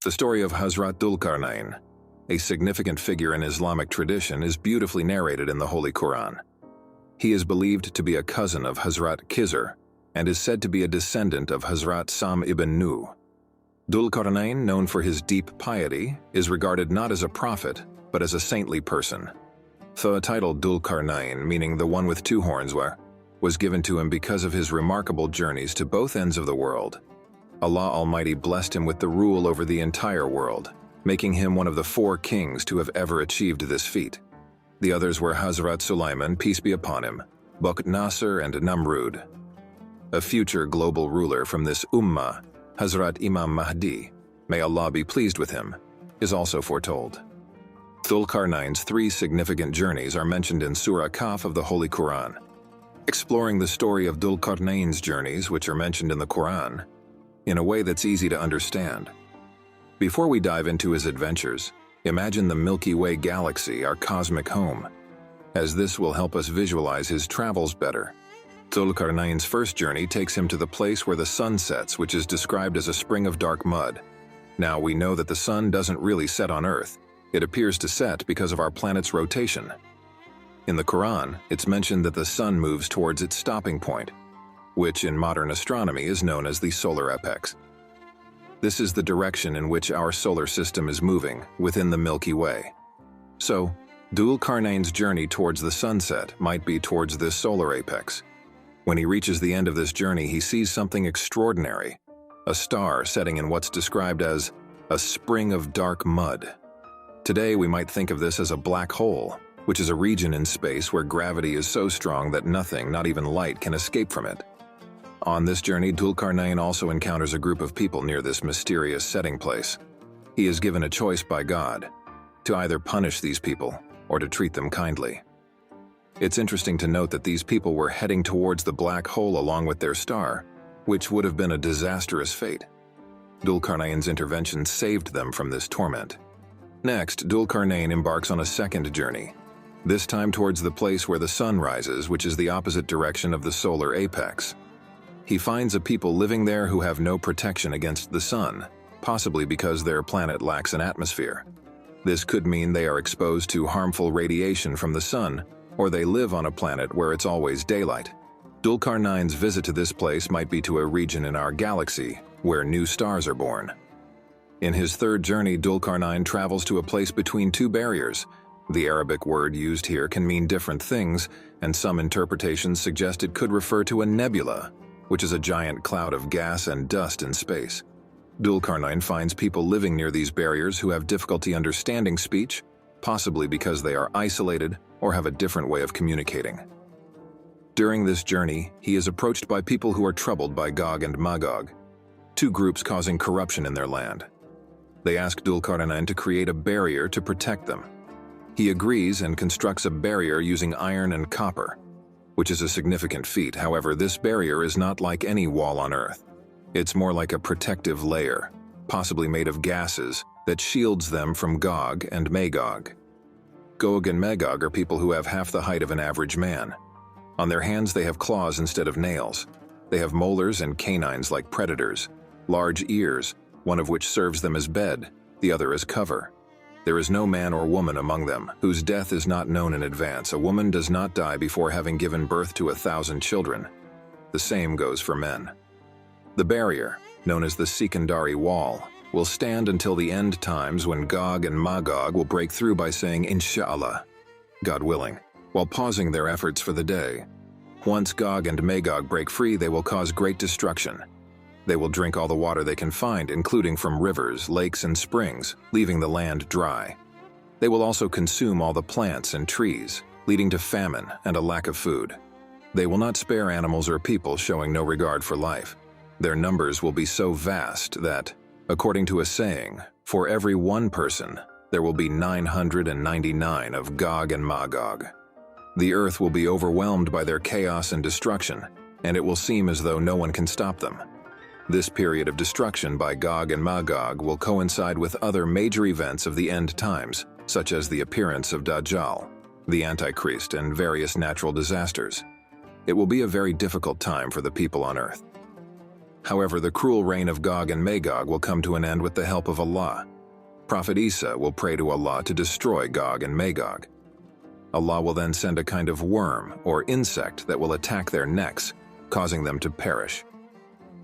The story of Hazrat Dhul-Qarnayn, a significant figure in Islamic tradition, is beautifully narrated in the Holy Quran. He is believed to be a cousin of Hazrat Khizr and is said to be a descendant of Hazrat Sam ibn Nuh. Dhul-Qarnayn, known for his deep piety, is regarded not as a prophet, but as a saintly person. The title Dhul-Qarnayn, meaning the one with two horns, was given to him because of his remarkable journeys to both ends of the world. Allah Almighty blessed him with the rule over the entire world, making him one of the 4 kings to have ever achieved this feat. The others were Hazrat Sulaiman, peace be upon him, Bukht Nasr, and Namrud. A future global ruler from this ummah, Hazrat Imam Mahdi, may Allah be pleased with him, is also foretold. Dhul-Qarnayn's 3 significant journeys are mentioned in Surah Kaf of the Holy Quran. Exploring the story of Dhul-Qarnayn's journeys, which are mentioned in the Quran, in a way that's easy to understand. Before we dive into his adventures, imagine the Milky Way galaxy, our cosmic home, as this will help us visualize his travels better. Dhul-Qarnayn's first journey takes him to the place where the sun sets, which is described as a spring of dark mud. Now we know that the sun doesn't really set on Earth. It appears to set because of our planet's rotation. In the Quran, it's mentioned that the sun moves towards its stopping point, which in modern astronomy is known as the solar apex. This is the direction in which our solar system is moving within the Milky Way. So, Dhul-Qarnayn's journey towards the sunset might be towards this solar apex. When he reaches the end of this journey, he sees something extraordinary, a star setting in what's described as a spring of dark mud. Today, we might think of this as a black hole, which is a region in space where gravity is so strong that nothing, not even light, can escape from it. On this journey, Dhul-Qarnayn also encounters a group of people near this mysterious setting place. He is given a choice by God to either punish these people or to treat them kindly. It's interesting to note that these people were heading towards the black hole along with their star, which would have been a disastrous fate. Dhul-Qarnayn's intervention saved them from this torment. Next, Dhul-Qarnayn embarks on a second journey, this time towards the place where the sun rises, which is the opposite direction of the solar apex. He finds a people living there who have no protection against the sun, possibly because their planet lacks an atmosphere. This could mean they are exposed to harmful radiation from the sun, or they live on a planet where it's always daylight. Dhul-Qarnayn's visit to this place might be to a region in our galaxy where new stars are born. In his third journey, Dhul-Qarnayn travels to a place between 2 barriers. The Arabic word used here can mean different things, and some interpretations suggest it could refer to a nebula, which is a giant cloud of gas and dust in space. Dhul-Qarnayn finds people living near these barriers who have difficulty understanding speech, possibly because they are isolated or have a different way of communicating. During this journey, he is approached by people who are troubled by Gog and Magog, 2 groups causing corruption in their land. They ask Dhul-Qarnayn to create a barrier to protect them. He agrees and constructs a barrier using iron and copper, which is a significant feat. However, this barrier is not like any wall on Earth. It's more like a protective layer, possibly made of gases, that shields them from Gog and Magog. Gog and Magog are people who have half the height of an average man. On their hands they have claws instead of nails. They have molars and canines like predators, large ears, one of which serves them as bed, the other as cover. There is no man or woman among them whose death is not known in advance. A woman does not die before having given birth to 1,000 children. The same goes for men. The barrier, known as the Secondary Wall, will stand until the end times when Gog and Magog will break through by saying Inshallah, God willing, while pausing their efforts for the day. Once Gog and Magog break free, they will cause great destruction. They will drink all the water they can find, including from rivers, lakes, and springs, leaving the land dry. They will also consume all the plants and trees, leading to famine and a lack of food. They will not spare animals or people, showing no regard for life. Their numbers will be so vast that, according to a saying, for every 1 person, there will be 999 of Gog and Magog. The earth will be overwhelmed by their chaos and destruction, and it will seem as though no one can stop them. This period of destruction by Gog and Magog will coincide with other major events of the end times, such as the appearance of Dajjal, the Antichrist, and various natural disasters. It will be a very difficult time for the people on Earth. However, the cruel reign of Gog and Magog will come to an end with the help of Allah. Prophet Isa will pray to Allah to destroy Gog and Magog. Allah will then send a kind of worm or insect that will attack their necks, causing them to perish.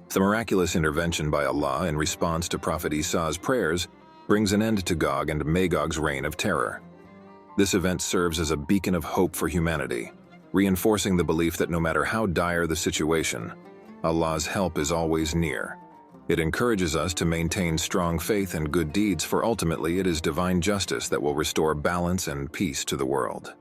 The miraculous intervention by Allah in response to Prophet Isa's prayers brings an end to Gog and Magog's reign of terror. This event serves as a beacon of hope for humanity, reinforcing the belief that no matter how dire the situation, Allah's help is always near. It encourages us to maintain strong faith and good deeds, for ultimately it is divine justice that will restore balance and peace to the world.